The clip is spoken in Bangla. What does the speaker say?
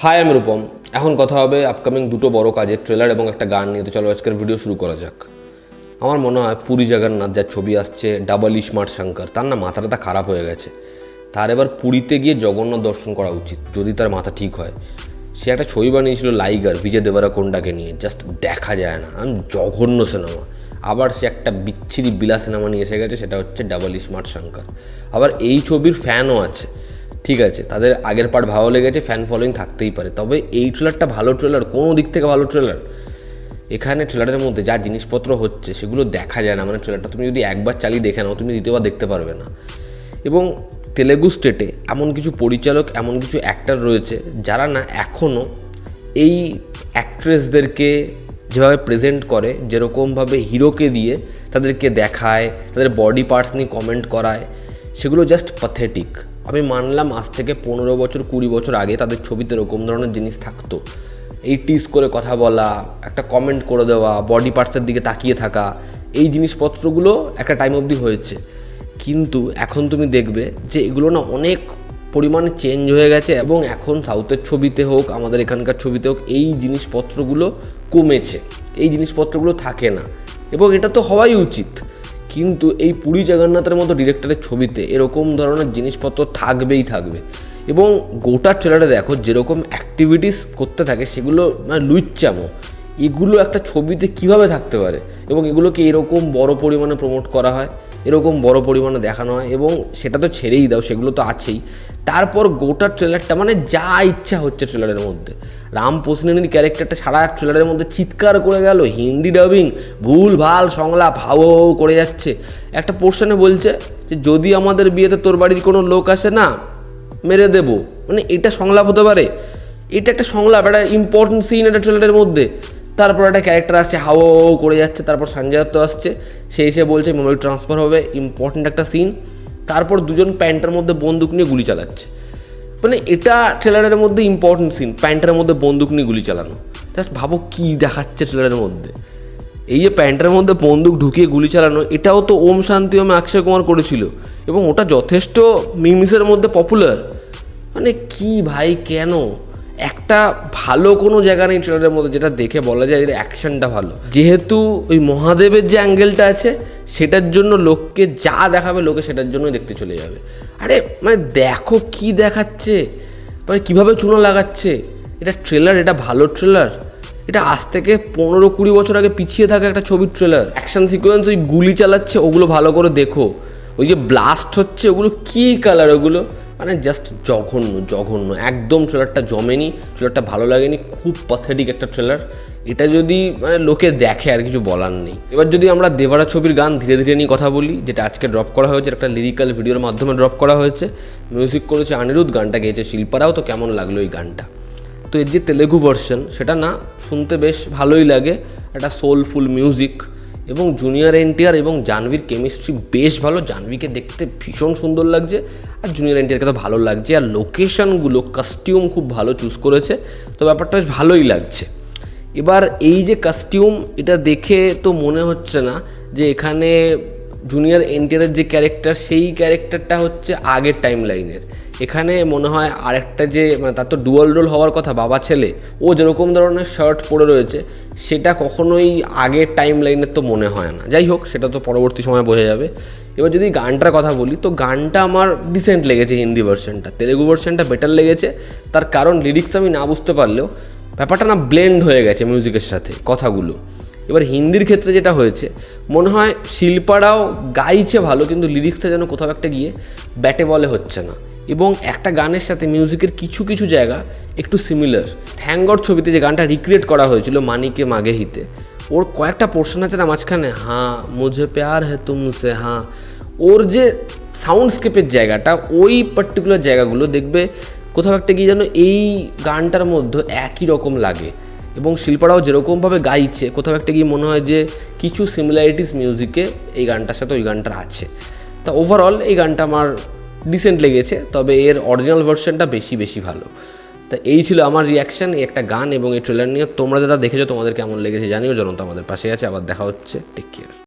হাই আমি রূপম। এখন কথা হবে আপকামিং দুটো বড় কাজের ট্রেলার এবং একটা গান নিয়ে। তো চলো আজকের ভিডিও শুরু করা যাক। আমার মনে হয় পুরী জগন্নাথ যার ছবি আসছে ডাবল স্মার্ট শঙ্কর, তার না মাথাটা খারাপ হয়ে গেছে। তার এবার পুরীতে গিয়ে জগন্নাথ দর্শন করা উচিত যদি তার মাথা ঠিক হয়। সে একটা ছবি বানিয়েছিল লাইগার বিজয় দেবরাকোন্ডাকে নিয়ে, জাস্ট দেখা যায় না, আমি জঘন্য সিনেমা। আবার সে একটা বিচ্ছিরি বিলা সিনেমা নিয়ে এসে গেছে, সেটা হচ্ছে ডাবল স্মার্ট শঙ্কর। আবার এই ছবির ফ্যানও আছে, ঠিক আছে, তাদের আগের পার্ট ভালো লেগেছে, ফ্যান ফলোয়িং থাকতেই পারে। তবে এই ট্রেলারটা ভালো ট্রেলার, কোনো দিক থেকে ভালো ট্রেলার। এখানে ট্রেলারের মধ্যে যা জিনিসপত্র হচ্ছে সেগুলো দেখা যায় না, মানে ট্রেলারটা তুমি যদি একবার চালিয়ে দেখে নাও তুমি দ্বিতীয়বার দেখতে পারবে না। এবং তেলেগু স্টেটে এমন কিছু পরিচালক, এমন কিছু অ্যাক্টর রয়েছে যারা না এখনও এই অ্যাক্ট্রেসদেরকে যেভাবে প্রেজেন্ট করে, যেরকমভাবে হিরোকে দিয়ে তাদেরকে দেখায়, তাদের বডি পার্টস নিয়ে কমেন্ট করায়, সেগুলো জাস্ট প্যাথেটিক। আমি মানলাম আজ থেকে 15 বছর 20 বছর আগে তাদের ছবিতে এরকম ধরনের জিনিস থাকতো, এই টিজ করে কথা বলা, একটা কমেন্ট করে দেওয়া, বডি পার্টসের দিকে তাকিয়ে থাকা, এই জিনিসপত্রগুলো একটা টাইম অবধি হয়েছে। কিন্তু এখন তুমি দেখবে যে এগুলো না অনেক পরিমাণে চেঞ্জ হয়ে গেছে এবং এখন সাউথের ছবিতে হোক, আমাদের এখানকার ছবিতে হোক, এই জিনিসপত্রগুলো কমেছে, এই জিনিসপত্রগুলো থাকে না এবং এটা তো হওয়াই উচিত। কিন্তু এই পুরী জগন্নাথের মতো ডিরেক্টরের ছবিতে এরকম ধরনের জিনিসপত্র থাকবেই থাকবে। এবং গোটা ট্রেলারে দেখো যেরকম অ্যাক্টিভিটিস করতে থাকে সেগুলো মানে লুচ্চামো, এগুলো একটা ছবিতে কিভাবে থাকতে পারে এবং এগুলোকে এরকম বড় পরিমাণে প্রমোট করা হয়, এরকম বড় পরিমাণে দেখানো হয় এবং সেটা তো ছেড়েই দাও, সেগুলো তো আছেই। তারপর গোটা ট্রেলারটা মানে যা ইচ্ছা হচ্ছে ট্রেলারের মধ্যে। রাম পোসনেনির ক্যারেক্টারটা সারা ট্রেলারের মধ্যে চিৎকার করে গেল, হিন্দি ডাবিং, ভুল ভাল সংলাপ, হাও হাও করে যাচ্ছে। একটা পোর্শনে বলছে যে যদি আমাদের বিয়েতে তোর বাড়ির কোনো লোক আসে না মেরে দেবো, মানে এটা সংলাপ হতে পারে? এটা একটা সংলাপ, একটা ইম্পর্টেন্ট সিন একটা ট্রেলারের মধ্যে। তারপর একটা ক্যারেক্টার আসছে, হাও হাও করে যাচ্ছে। তারপর সঞ্জয় দত্ত আসছে, সে এসে বলছে মেমোরি ট্রান্সফার হবে, ইম্পর্টেন্ট একটা সিন। তারপর দুজন প্যান্টের মধ্যে বন্দুক নিয়ে গুলি চালাচ্ছে, মানে এটা ট্রেলারের মধ্যে ইম্পর্টেন্ট সিন, প্যান্টের মধ্যে বন্দুক নিয়ে গুলি চালানো। জাস্ট ভাবো কী দেখাচ্ছে ট্রেলারের মধ্যে। এই যে প্যান্টের মধ্যে বন্দুক ঢুকিয়ে গুলি চালানো, এটাও তো ওম শান্তি ওমে অক্ষয় কুমার করেছিল এবং ওটা যথেষ্ট মিমসের মধ্যে পপুলার। মানে কি ভাই, কেন একটা ভালো কোনো জায়গা নেই ট্রেলারের মধ্যে যেটা দেখে বলা যায় এর অ্যাকশনটা ভালো? যেহেতু ওই মহাদেবের যে অ্যাঙ্গেলটা আছে সেটার জন্য লোককে যা দেখাবে লোকে সেটার জন্যই দেখতে চলে যাবে। আরে মানে দেখো কি দেখাচ্ছে, মানে কীভাবে চুনো লাগাচ্ছে। এটা ট্রেলার, এটা ভালো ট্রেলার? এটা আজ থেকে 15-20 বছর আগে পিছিয়ে থাকা একটা ছবির ট্রেলার। অ্যাকশন সিকোয়েন্স, ওই গুলি চালাচ্ছে ওগুলো ভালো করে দেখো, ওই যে ব্লাস্ট হচ্ছে ওগুলো কী কালার, ওগুলো মানে জাস্ট জঘন্য জঘন্য, একদম ট্রেলারটা জমেনি, ট্রেলারটা ভালো লাগেনি, খুব প্যাথেটিক একটা ট্রেলার। এটা যদি মানে লোকে দেখে আর কিছু বলার নেই। এবার যদি আমরা দেবারা ছবির গান ধীরে ধীরে নিয়ে কথা বলি, যেটা আজকে ড্রপ করা হয়েছে, একটা লিরিক্যাল ভিডিওর মাধ্যমে ড্রপ করা হয়েছে, মিউজিক করেছে অনিরুদ্ধ, গানটা গেয়েছে শিল্পারাও। তো কেমন লাগলো এই গানটা? তো এর যে তেলেগু ভার্সন সেটা না শুনতে বেশ ভালোই লাগে, একটা সোলফুল মিউজিক এবং জুনিয়র এনটিআর এবং জাহ্নবীর কেমিস্ট্রি বেশ ভালো। জাহ্নবীকে দেখতে ভীষণ সুন্দর লাগছে আর জুনিয়র এনটিআরকে তো ভালো লাগছে। আর লোকেশনগুলো, কাস্টিউম খুব ভালো চুজ করেছে, তো ব্যাপারটা বেশ ভালোই লাগছে। এবার এই যে কাস্টিউম, এটা দেখে তো মনে হচ্ছে না যে এখানে জুনিয়র এনটিআরের যে ক্যারেক্টার সেই ক্যারেক্টারটা হচ্ছে আগের টাইম লাইনের। এখানে মনে হয় আরেকটা যে মানে তার তো ডুয়াল রোল হওয়ার কথা, বাবা ছেলে, ও যেরকম ধরনের শার্ট পরে রয়েছে সেটা কখনোই আগের টাইম লাইনের তো মনে হয় না। যাই হোক, সেটা তো পরবর্তী সময় বোঝা যাবে। এবার যদি গানটার কথা বলি তো গানটা আমার ডিসেন্ট লেগেছে হিন্দি ভার্সনটা, তেলেগু ভার্সনটা বেটার লেগেছে। তার কারণ লিরিক্স আমি না বুঝতে পারলেও ব্যাপারটা না ব্লেন্ড হয়ে গেছে মিউজিকের সাথে কথাগুলো। এবার হিন্দির ক্ষেত্রে যেটা হয়েছে, মনে হয় শিল্পারাও গাইছে ভালো কিন্তু লিরিক্সটা যেন কোথাও একটা গিয়ে ব্যাটে বলে হচ্ছে না। এবং একটা গানের সাথে মিউজিকের কিছু কিছু জায়গা একটু সিমিলার। থ্যাঙ্ক গড ছবিতে যে গানটা রিক্রিয়েট করা হয়েছিল মানিকে মাগে হিতে, ওর কয়েকটা পোর্শন আছে না মাঝখানে, হ্যাঁ মুঝে প্যার হ্যায় তুমসে, হ্যাঁ, ওর যে সাউন্ডস্কেপের জায়গাটা, ওই পার্টিকুলার জায়গাগুলো দেখবে কোথাও একটা গিয়ে যেন এই গানটার মধ্যে একই রকম লাগে। এবং শিল্পারাও যেরকমভাবে গাইছে কোথাও একটা গিয়ে মনে হয় যে কিছু সিমিলারিটিস মিউজিকে এই গানটার সাথে ওই গানটার আছে। তা ওভারঅল এই গানটা আমার ডিসেন্ট লেগেছে, তবে এর অরিজিনাল ভার্সনটা বেশি ভালো। তা এই ছিল আমার রিয়াকশান এই একটা গান এবং এই ট্রেলার নিয়ে। তোমরা যারা দেখেছো তোমাদের কেমন লেগেছে জানিও। জনতা আমাদের পাশে আছে, আবার দেখা হচ্ছে, টেক কেয়ার।